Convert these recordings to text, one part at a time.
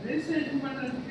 Registration பண்ணுறதுக்கு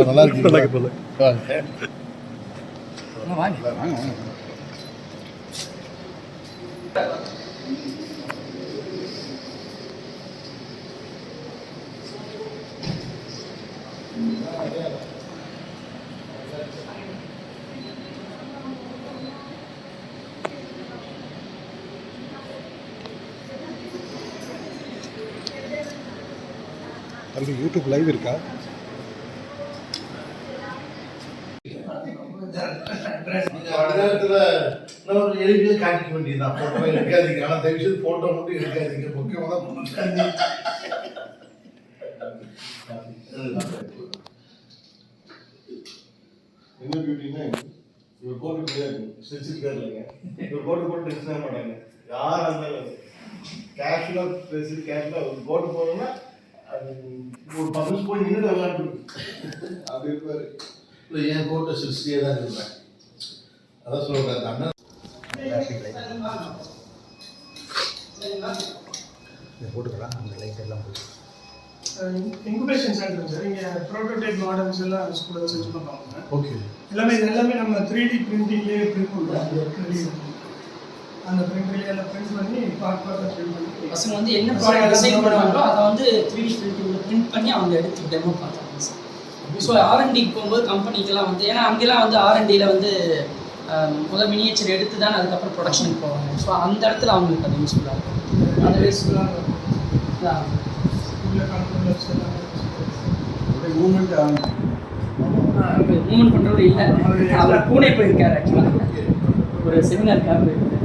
நல்லா இருக்கு. தம்பி யூடியூப் லைவ் இருக்கா? எழுதியே காட்டிக்க வேண்டியதுதான். போட்டோ எடுக்காதீங்க. ஆனால் தயவுசெய்து போட்டோ மட்டும் எடுக்காதீங்க. முக்கியமாக தான் என்ன பியூட்டின்னா இவர் கோட்டு ஸ்டிச்சிருக்காரு இல்லைங்க. இவர் கோட்டு போட்டு டென்ஷன் ஆக மாட்டாங்க. யார் இருந்தாலும் கேஷுவலாக பேசிட்டு கேஷுவலாக ஒரு கோட்டு போடணும்னா அது ஒரு 10 நிமிஷம் போய் நின்று விளையாண்டு அப்படி இருப்பார். இல்லை என் கோட்டை சிரிச்சிட்டே தான் இருப்பேன். அதான் சொல்கிறேன். அந்த அண்ணன் போட்டுக்கலாம். அந்த லைட் எல்லாம் போட்டு இன்குபேஷன் சென்டர் சார். இங்கே ப்ரோட்டோடைப் மாடல்ஸ் எல்லாம் ஸ்டூடெண்ட்ஸ் வச்சு பார்ப்பாங்க. ஓகே. எல்லாமே நம்ம 3D பிரிண்டிங்லேயே பிரிண்ட் பண்ணுறோம். அந்த பிரிண்டர்லேயே எல்லாம் பிரிண்ட் பண்ணி பார்க்க பிரிண்ட் பண்ணி பசங்க வந்து என்ன ப்ராடக்ட் டிசைன் பண்ணுவாங்களோ அதை வந்து 3D பிரிண்டிங்கில் பிரிண்ட் பண்ணி அவங்க எடுத்து டெமோ பார்த்தாங்க சார். ஸோ ஆர்என்டிக்கு போகும்போது கம்பெனிக்கெல்லாம் வந்து ஏன்னா அங்கெல்லாம் வந்து ஆர்என்டியில் வந்து முதல் மினியேச்சர் எடுத்து தான் அதுக்கப்புறம் ப்ரொடக்ஷனுக்கு போவாங்க. ஸோ அந்த இடத்துல அவங்களுக்கு அது யூஸ்ஃபுல்லாக இருக்கும். அந்த வேஸ்ட்லாம் மூமெண்ட் பண்ணுறவரு இல்லை. அவர் பூனே போயிருக்காரு ஆக்சுவலாக ஒரு செமினாருக்காக போயிருக்காரு.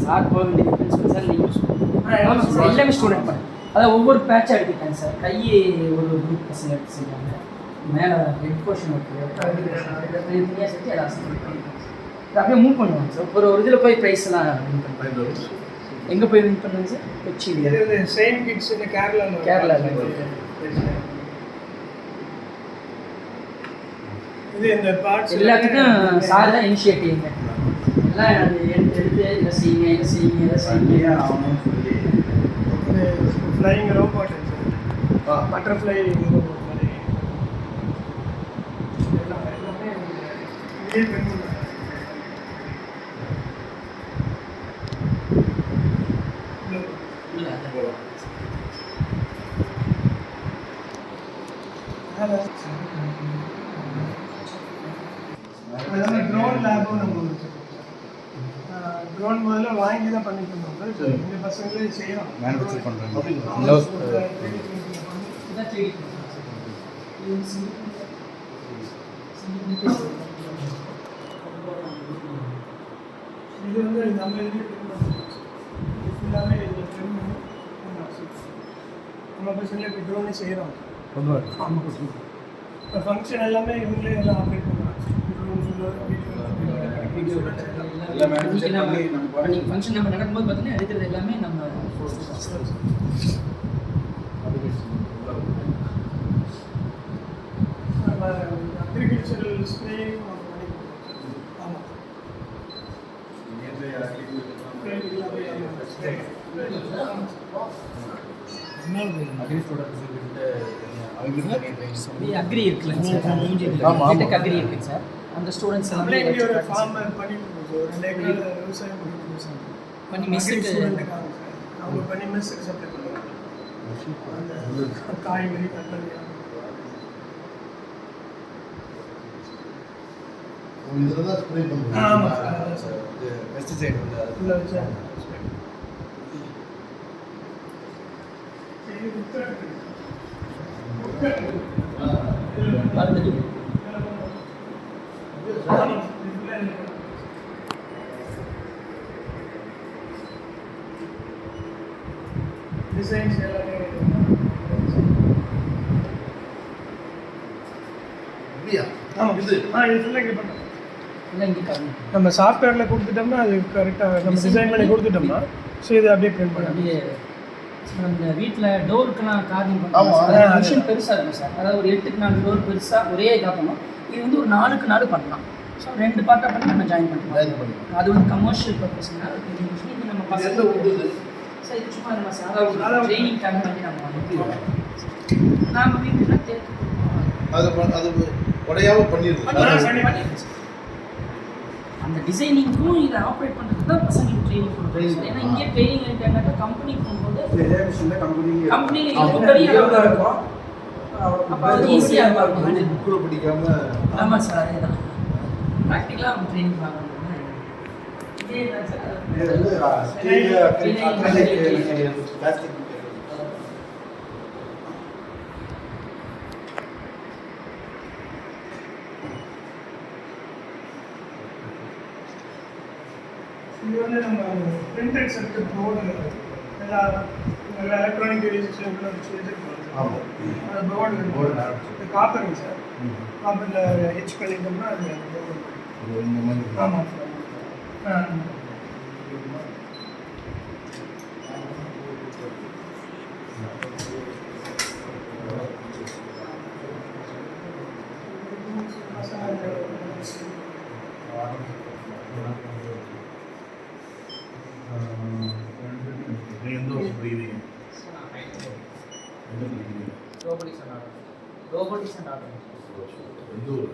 சார் போக வேண்டியது சார் நீங்கள் யூஸ் ஆமாம் சார். எல்லாமே ஸ்டூடெண்ட் பண்ணேன். அதான் ஒவ்வொரு பேட்சாக எடுத்துக்கிட்டாங்க சார். கையை ஒரு குரூப் பசங்க எடுத்து செஞ்சாங்க. மேலே ஹெட் போர்ஷன் தனியாக செஞ்சு எல்லாம் அப்படியே மூவ் பண்ணுவாங்க சார். ஒரு இதில் போய் ப்ரைஸ் எல்லாம் வின் பண்ணுவாங்க. எங்கே போய் வின் பண்ணுவாங்க சார்? கொச்சியில் சேம் கிட்ஸ் கேரளாவில் இது இந்த பார்ட்ஸ் எல்லாத்துக்கும் சார் தான் இனிஷியேட்டிவ். எல்லாம் எடுத்து இதை செய்யுங்க இதை செய்யுங்க இதை செய்யுங்க. ஃப்ளைங் ரோபோட் பட்டர்ஃப்ளை மாதிரி எல்லாமே இதே பெண் ட்ரோன் லேபும் நம்ம ட்ரோன் முதல்ல வாங்கி தான் பண்ணிட்டு இருந்தோம். இந்த பசங்களே செய்யலாம். மேனுஃபேக்சர் பண்ணுறாங்க. இது வந்து நம்ம இதுலேயே print பண்ணுறோம். இது ஃபுல்லாகவே இதில் print பண்ணி நம்ம பசங்களே இப்போ ட்ரோனே செய்கிறோம். இப்போ ஃபங்க்ஷன் எல்லாமே இவங்களே எல்லாம் ஆப்ரேட் பண்ணுறாங்க. ட்ரோன் வீடியோ நீங்கள் ஃபங்க்ஷன் நம்ம நடக்கும்போது பார்த்தீங்கன்னா எடுக்கிறது எல்லாமே நம்ம அக்ரிகல்ச்சரல் ஸ்ப்ரேயும் நம்ம பண்ணி கொடுக்குறோம். ஆமாம். அக்ரி இருக்குல்ல சார், அக்ரி இருக்குங்க சார். அந்த ஸ்டூடெண்ட்ஸ் நம்மளே எல்லாமே இங்கே ஒரு ஃபார்மர் பண்ணி கொடுக்குறோம். 2 ஏக்கரில் விவசாயம் பண்ணி கொடுக்குறோம். பண்ணி மெஸ்ஸுக்கு அவங்க பண்ணி மெஸ்ஸுக்கு சப்ளை பண்ணுவாங்க. அந்த காய்கறி தக்காளி இதில் தான் ஸ்ப்ரே பண்ணுறோம். ஆமாம் சார், அதான் சார். பெஸ்டிசைட் வந்து அது ஃபுல்லாக வச்சு டிசைன்ஸ் எல்லாமே அப்படியா? ஆமாம் இது இது ஃபுல்லாக இங்கே பண்ணுறோம். எல்லாம் இங்கே காரணம் நம்ம சாஃப்ட்வேரில் கொடுத்துட்டோம்னா அது கரெக்டாக நம்ம டிசைன் பண்ணி கொடுத்துட்டோம்னா ஸோ இது அப்படியே பிரிண்ட் பண்ணலாம். அப்படியே நம்ம வீட்டில் டோருக்குலாம் கார்னிங் ஆமா. பண்ணுவோம். மிஷின் பெருசாக இருக்கும் சார். அதாவது ஒரு 8க்கு 4 டோர் பெருசாக ஒரே காட்டணும். இது வந்து ஒரு 4க்கு 4 பண்ணலாம். ஸோ 2 பார்ட்டாக பண்ணி நம்ம ஜாயின் பண்ணலாம். அது வந்து கமர்ஷியல் பர்பஸ்னால இது நம்ம எந்த பசங்க உண்டு சார் இது சும்மா நம்ம சாதா ட்ரைனிங்காக பண்ணி நம்ம அனுப்பிடுவோம். நாம் வீட்டுனா அது உடையாம பண்ணிடுது. பண்ணிடுவோம் சார். அந்த டிசைனிங்க்கும் இதை ஆப்ரேட் பண்ணுறதுக்கு தான் பசங்களுக்கு ட்ரைனிங் கொடுக்குறோம். ஏன்னா இங்கே ட்ரைனிங் ஆகிட்டாங்கன்னாக்கா கம்பெனிக்கு போகும்போது கம்பெனியில் இருக்கும். அப்போ அது ஈஸியாக இருக்கும். புக்கில் பிடிக்காம ஆமாம் சார், அதே தான் ப்ராக்டிக்கலாக அவங்க ட்ரைனிங் பார்க்கணும். இதே தான் சார். பிளாஸ்டிக் இது வந்து நம்ம பிரிண்டட் சர்க்கியூட் போர்டு எல்லா எலக்ட்ரானிக் டிவைசஸும் வச்சு வச்சுருக்கோம். ஆமாம். அது போர்டு இது காப்பருங்க சார். காப்பரில் ஹெச் பண்ணிட்டோம்னா அது இந்த மாதிரி ஆமாம் சார். எந்த ஒரு புரியுதுங்க ரோபோட்டிக்ஸ் அண்ட் ஆட்டோ எந்த ஒரு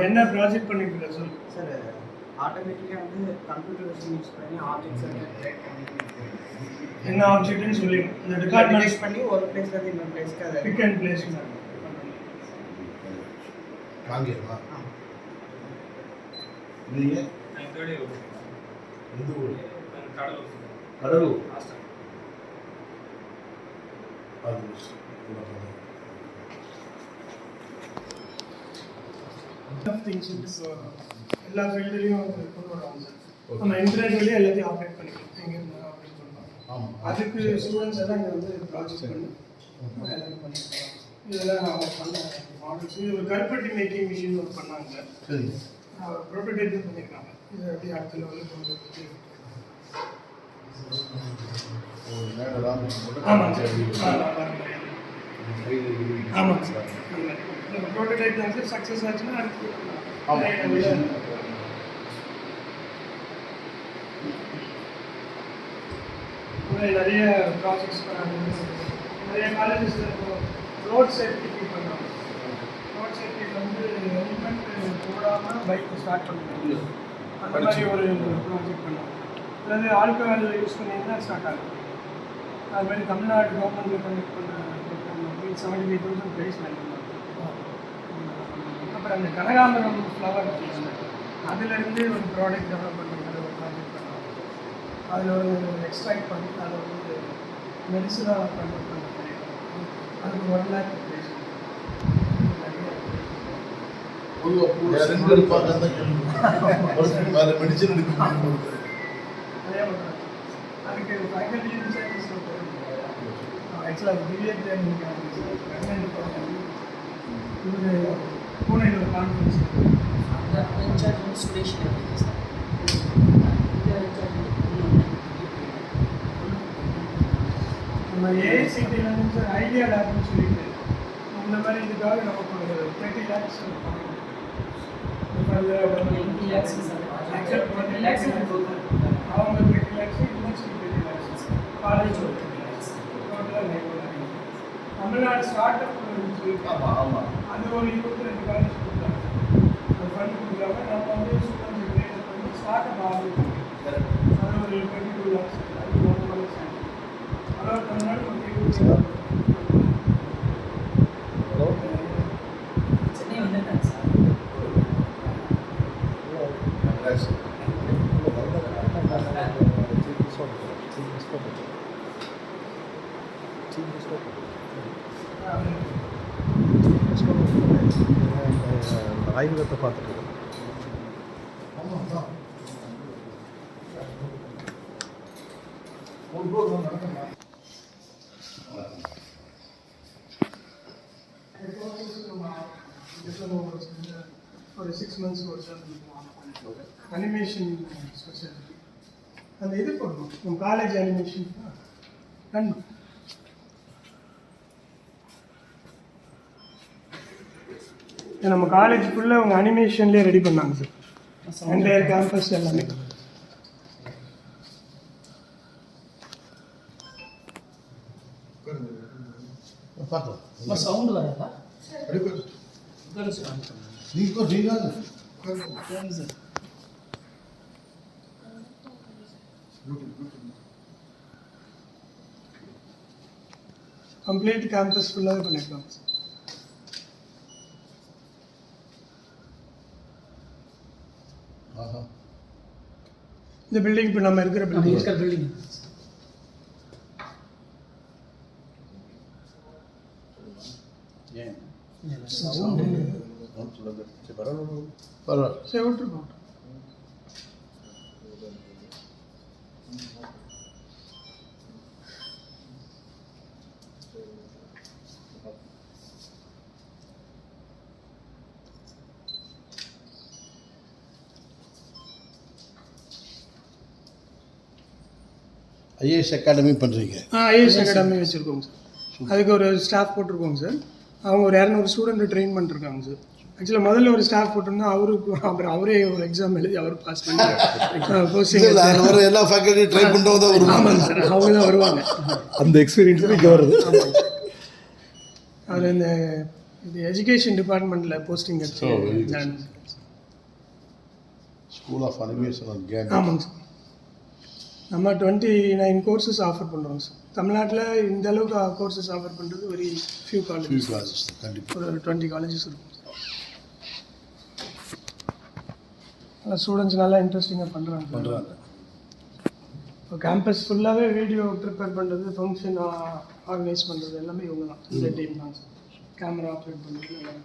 என்ன ப்ராஜெக்ட் பண்ணிருக்கீங்க சார்? சார் ஆட்டோமேட்டிக்காக வந்து கம்ப்யூட்டர் வச்சு யூஸ் பண்ணி ஆப்ஜெக்ட்ஸ் ட்ராக் பண்ணி என்ன ஆப்ஜெக்ட்னு சொல்லி இந்த டிடெக்ட் டிபார்ட்மெண்ட் பண்ணி ஒரு பிளேஸ்ல இருந்து இன்னொரு பிளேஸ்க்கு அதை பிக் அண்ட் பிளேஸ் காங்கேயமா நீங்க எந்த ஊர்? கடலூர். அது திங்ஸ் எல்லா ஃபீல்டுலையும் கொண்டு வராங்க சார். நம்ம இன்டர்நெட் வழியாக எல்லாத்தையும் ஆப்ரேட் பண்ணிக்கலாம். எங்கே இருந்தாலும் ஆப்ரேட் பண்ணலாம். ஆமாம். அதுக்கு ஸ்டூடெண்ட்ஸ் எல்லாம் இங்கே வந்து ப்ராஜெக்ட் பண்ணி எல்லாமே பண்ணிக்கலாம். இதெல்லாம் அவங்க பண்ண மாடல்ஸ். இது ஒரு கருப்பட்டி மேக்கிங் மிஷின் ஒன்று பண்ணாங்க சார். சரி. ப்ரோட்டோடைப் பண்ணியிருக்காங்க. இது அப்படியே அடுத்த லெவலில் கொண்டு வந்து ஆமாங்க சார். ஆமாங்க சார். ப்ரோட்டோடைப் தான் சார். சக்ஸஸ் ஆச்சுன்னா அடுத்து நிறைய ப்ராஜெக்ட்ஸ் நிறைய காலேஜஸ் ரோட் சேஃப்டிக்கு பண்ணுறாங்க. ரோட் சேஃப்டிக்கு வந்து ஹெல்மெட் போடாமல் பைக் ஸ்டார்ட் பண்ணுறாங்க. அந்த மாதிரி ஒரு ப்ராஜெக்ட் பண்ணாங்க. அதாவது ஆல்கஹால் யூஸ் பண்ணிங்கன்னா ஸ்டார்ட் ஆகும். அது மாதிரி தமிழ்நாடு கவர்மெண்ட்டில் கண்டக்ட் பண்ண 75,000 ப்ரைஸ் வாங்கியிருந்தாங்க. அப்புறம் அந்த கனகாம்பரம் ஃப்ளவர் அதுலேருந்து ஒரு ப்ராடக்ட் டெவலப் பண்ணுறது ஒரு ப்ராஜெக்ட் பண்ணாங்க. அதில் ஒரு எக்ஸ்ட்ராக்ட் பண்ணி அதை வந்து மெடிசனாக கன்வெர்ட் பண்ண அதுக்கு 1 lakh ப்ரைஸ். ரெண்டு பார்க்க தான் வேறு மெடிசன் எடுக்க நிறைய பண்ணுறாங்க. அதுக்கு ஃபேக்கல்டி இன்சார்ஜஸ் ஆக்சுவலாக பிஎட் ட்ரைனிங் இவர் பூனேயில் ஒரு கான்ஃபரன்ஸ் அந்த இன்சார்ஜ் வந்து சுரேஷ் சார். நம்ம ஏஐசிடியில் சார் ஐடியா லேப்னு சொல்லிட்டு இந்த மாதிரி இதுக்காக நமக்கு ஒரு 30 lakhs அவங்க 30 lakhs யூனிவர்சிட்டி 30 lakhs காலேஜ் ஒரு 30 lakhs டோட்டலாக 9 lakhs. தமிழ்நாடு ஸ்டார்ட் அப் ஆமாம் ஆமாம் அது ஒரு 22 காலேஜ் கொடுத்தாங்க. ஒரு ஃபண்ட் கொடுத்தாங்க. நம்ம வந்து ஸ்டூடெண்ட்ஸ் கிரியேட் பண்ணி ஸ்டார்ட் அப் ஆரம்பிச்சோம். அது ஒரு 22 lakhs. அது ஒரு அதாவது தமிழ்நாடு ஒரு 22 lakhs. சென்னை வந்துட்டாங்க சார். ஆய்வகத்தை பார்த்துட்டு ஒரு 6 months ஒரு அனிமேஷன் ஸ்பெஷாலிட்டி அந்த இது பண்ணணும். நம்ம காலேஜ் அனிமேஷன் ரன் நம்ம காலேஜ் ஃபுல்லாக அவங்க அனிமேஷன்லேயே ரெடி பண்ணாங்க சார். என்டையர் கேம்பஸ் எல்லாமே பார்க்கலாம் சவுண்டு வராதா? கம்ப்ளீட் கேம்பஸ் ஃபுல்லாகவே பண்ணியிருக்காங்க சார். இந்த பில்டிங் இப்போ நம்ம இருக்கிற பில்டிங் இருக்கிற பில்டிங் சவுண்டு பரவாயில்ல சரி விட்டுருக்கோம். ஐஏஎஸ் அகாடமி பண்ணுறீங்க. ஐஏஎஸ் அகாடமி வச்சுருக்கோங்க சார். அதுக்கு ஒரு ஸ்டாஃப் போட்டிருக்கோங்க சார். அவங்க ஒரு 200 ஸ்டூடெண்ட் ட்ரெயின் பண்ணிருக்காங்க சார். ஆக்சுவலாக முதல்ல ஒரு ஸ்டாஃப் போட்டிருந்தோம். அவருக்கு அப்புறம் அவரே ஒரு எக்ஸாம் எழுதி அவர் பாஸ் பண்ணி போஸ்டிங் எல்லா ஃபேக்கல்ட்டி ட்ரை பண்ணுறவங்க தான் வருவாங்க. ஆமாங்க சார், அவங்க தான் வருவாங்க. அந்த எக்ஸ்பீரியன்ஸ் இங்கே வருது. அவர் இந்த இது எஜுகேஷன் டிபார்ட்மெண்ட்டில் போஸ்டிங் எடுத்து school of animation and game. ஆமாங்க சார். நம்ம 29 கோர்சஸ் ஆஃபர் பண்ணுறோங்க சார். தமிழ்நாட்டில் இந்த அளவுக்கு கோர்சஸ் ஆஃபர் பண்ணுறது வெரி ஃபியூ காலேஜஸ். கண்டிப்பாக ஒரு 20 காலேஜஸ் இருக்கும். நல்லா ஸ்டூடெண்ட்ஸ் நல்லா இன்ட்ரெஸ்டிங்காக பண்ணுறாங்க. இப்போ கேம்பஸ் ஃபுல்லாகவே வீடியோ ப்ரிப்பேர் பண்ணுறது, ஃபங்க்ஷன் ஆர்கனைஸ் பண்ணுறது எல்லாமே இவங்க தான். இந்த டீம் தான் சார். கேமரா ஆப்ரேட் பண்ணுறது எல்லாமே.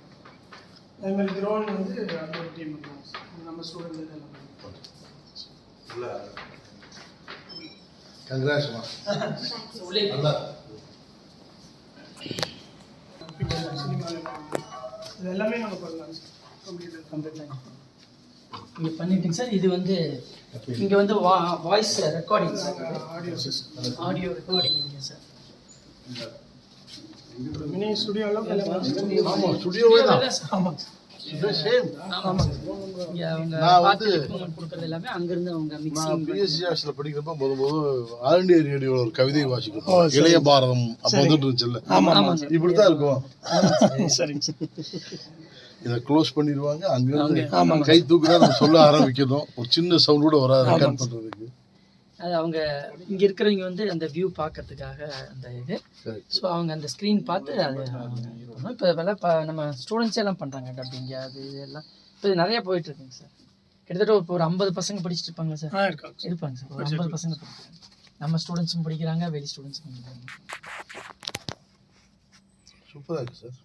அதேமாதிரி க்ரௌண்ட் வந்து அந்த ஒரு டீம் பண்ணுறாங்க சார். நம்ம ஸ்டூடெண்ட் எல்லாம் கங்க்ராட்ஸ்மா. நல்லா இது எல்லாமே நம்ம பண்ணலாம் சார். கம்ப்ளீட்டாக இங்கே பண்ணிட்டீங்க சார். இது வந்து இங்கே வந்து voice recording sir. Audio system, audio recording இங்கே சார். மினி ஸ்டுடியோலாம் ஆமாம் ஸ்டுடியோவே தான். ஆமாம் சேம். ஆமாம் இங்கே அவங்க நான் பார்த்து கொடுக்குறது எல்லாமே அங்கேருந்து அவங்க நான் மிக்சிங் பிஎஸ்சி ஹாஸ்டலில் படிக்கிறப்ப முதல் ஆல் இண்டியா ரேடியோவில் ஒரு கவிதை வாசிக்கணும். இளைய பாரதம் அப்போ வந்துட்டு இருந்துச்சுல்ல. ஆமாம் இப்படி தான் இருக்கும். சரிங்க சார். இதை க்ளோஸ் பண்ணிடுவாங்க. அங்கேருந்து கை தூக்குதான் நம்ம சொல்ல ஆரம்பிக்கணும். ஒரு சின்ன சவுண்ட் கூட வராது ரெக்கார்ட் பண்ணுறதுக்கு. அது அவங்க இங்கே இருக்கிறவங்க வந்து அந்த வியூ பார்க்கறதுக்காக அந்த இது. ஸோ அவங்க அந்த ஸ்க்ரீன் பார்த்து அது இப்போ இதெல்லாம் நம்ம ஸ்டூடெண்ட்ஸே எல்லாம் பண்ணுறாங்க டப்பிங் அது இது எல்லாம். இப்போ இது நிறைய போயிட்டு இருக்குங்க சார். கிட்டத்தட்ட ஒரு 50 பசங்க படிச்சுட்டு இருப்பாங்க சார். இருப்பாங்க சார். ஒரு 50 பசங்க படிக்கிறாங்க. நம்ம ஸ்டூடெண்ட்ஸும் படிக்கிறாங்க, வெளி ஸ்டூடெண்ட்ஸும் படிக்கிறாங்க. சூப்பராக இருக்குது சார்.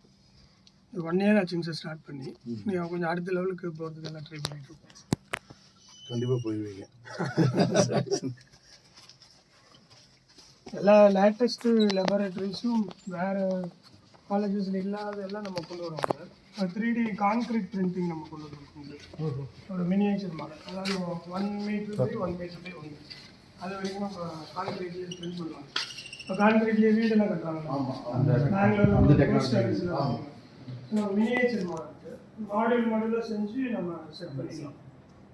1 year ஆச்சுங்க சார் ஸ்டார்ட் பண்ணி. நீங்கள் கொஞ்சம் அடுத்த லெவலுக்கு போகிறதுக்கெல்லாம் ட்ரை பண்ணிட்டு இருக்கோம். கண்டிப்பாக போயிடுவீங்க. எல்லா லேட்டஸ்ட்டு லெபார்ட்டரிஸும் வேறு காலேஜஸில் இல்லாததெல்லாம் நம்ம கொண்டு வரோம் சார். 3D கான்க்ரீட் பிரிண்டிங் நம்ம கொண்டு வரோம். ஒரு மினியேச்சர் மாடல், அதாவது 1 metre by 1 metre by 1 metre, அது வரைக்கும் நம்ம கான்க்ரீட்லேயே பிரிண்ட் பண்ணுவாங்க. இப்போ கான்க்ரீட்லேயே வீடெல்லாம் கட்டுறாங்க பெங்களூர் மினியேச்சர் மாடல் மாடலாக செஞ்சு நம்ம செட் பண்ணிக்கலாம்.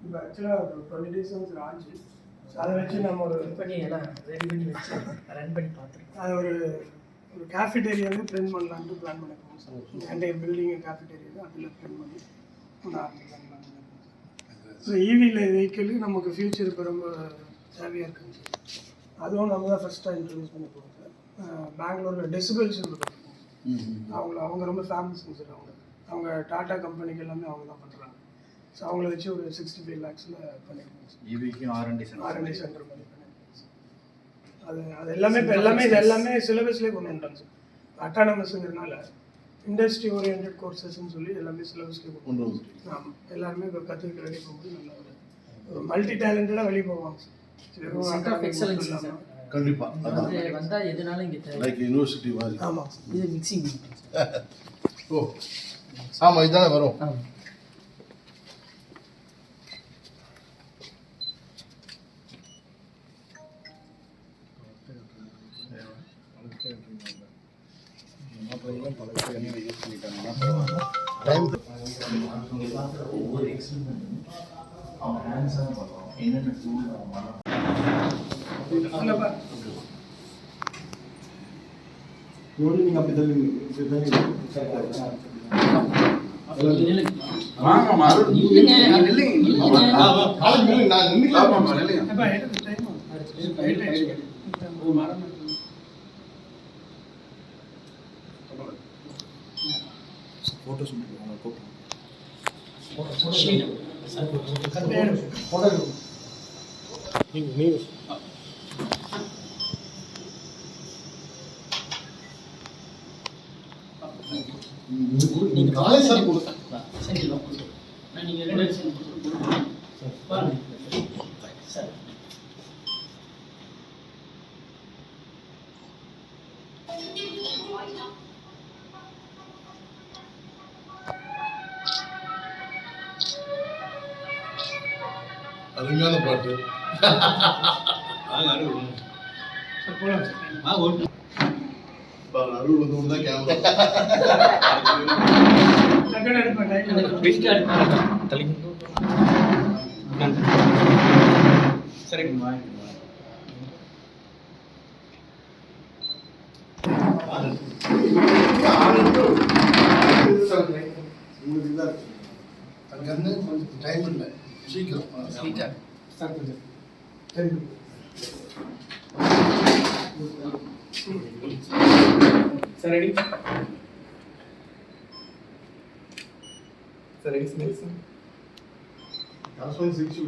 இப்போ ஆக்சுவலாக ஒரு 20 days ஆச்சு. அதை வச்சு நம்ம ஒரு பண்ணி எல்லாம் ரெடி பண்ணி வச்சு ரன் பண்ணி பார்த்துருக்கோம். அது ஒரு கேஃபிடேரியாவில் பிரிண்ட் பண்ணலான்ட்டு பிளான் பண்ணிருக்கோம் சார். என்டையர் பில்டிங் கேஃபிடேரியா அதில் பிரிண்ட் பண்ணி ஒன்று ஆரம்பிக்கலாம். ஸோ ஈவியில் வெஹிக்கிள் நமக்கு ஃபியூச்சர் இப்போ ரொம்ப தேவையாக இருக்குங்க சார். அதுவும் நம்ம தான் ஃபஸ்ட்டாக இன்ட்ரடியூஸ் பண்ணி போகிறோம் சார். பெங்களூரில் டெசிபிள்ஸ் அவங்க ரொம்ப ஃபேமஸ்ங்க சார். அவங்க டாடா கம்பெனிக்கு எல்லாமே அவங்க தான் பண்ணுறாங்க. ஸோ அவங்கள வச்சு ஒரு 65 lakhsல பண்ணியிருக்கோம் சார். ஈவிக்கும் R&D சென்டர் பண்ணி பண்ணியிருக்கோம் சார். அது எல்லாமே இப்போ இது எல்லாமே சிலபஸ்லேயே கொண்டு வந்துட்டாங்க சார். அட்டானமஸ்ங்கிறதுனால இண்டஸ்ட்ரி ஓரியன்ட் கோர்சஸ்ன்னு சொல்லி எல்லாமே சிலபஸ்லேயே கொண்டு வந்துட்டாங்க. ஆமாம், எல்லாருமே இப்போ கற்றுக்கிட்டு வெளியே போகும்போது நல்லா ஒரு மல்டி டேலண்டடாக வெளியே போவாங்க sir. Centre of excellence sir. கண்டிப்பாக வந்து வந்தால் எதுனாலும் இங்கே தேவை. லைக் யூனிவர்சிட்டி மாதிரி. ஆமாம், இது மிக்சிங். ஓ ஆமாம், இதுதானே வரும். ஆமாம். ஒவ்வொரு எக்ஸ்பெரிமெண்ட் அவன் ஹேண்ட்ஸாக பண்ணுவான். என்னென்ன டூல் அவன் நீங்கள் அப்படி தள்ளி ஃபோட்டோஸ் நீங்கள் நீங்கள் காலை சார் கொடுங்க. நீங்கள் 2 பாருங்க சார். அருமையான பாட்டு. அருள் வந்து தான் கேமரா சரிங்க. அங்கேருந்து கொஞ்சம் டைம் இல்லை, சீக்கிரம் சரி சரி ஸ்மெல்ஸ் சிரிச்சு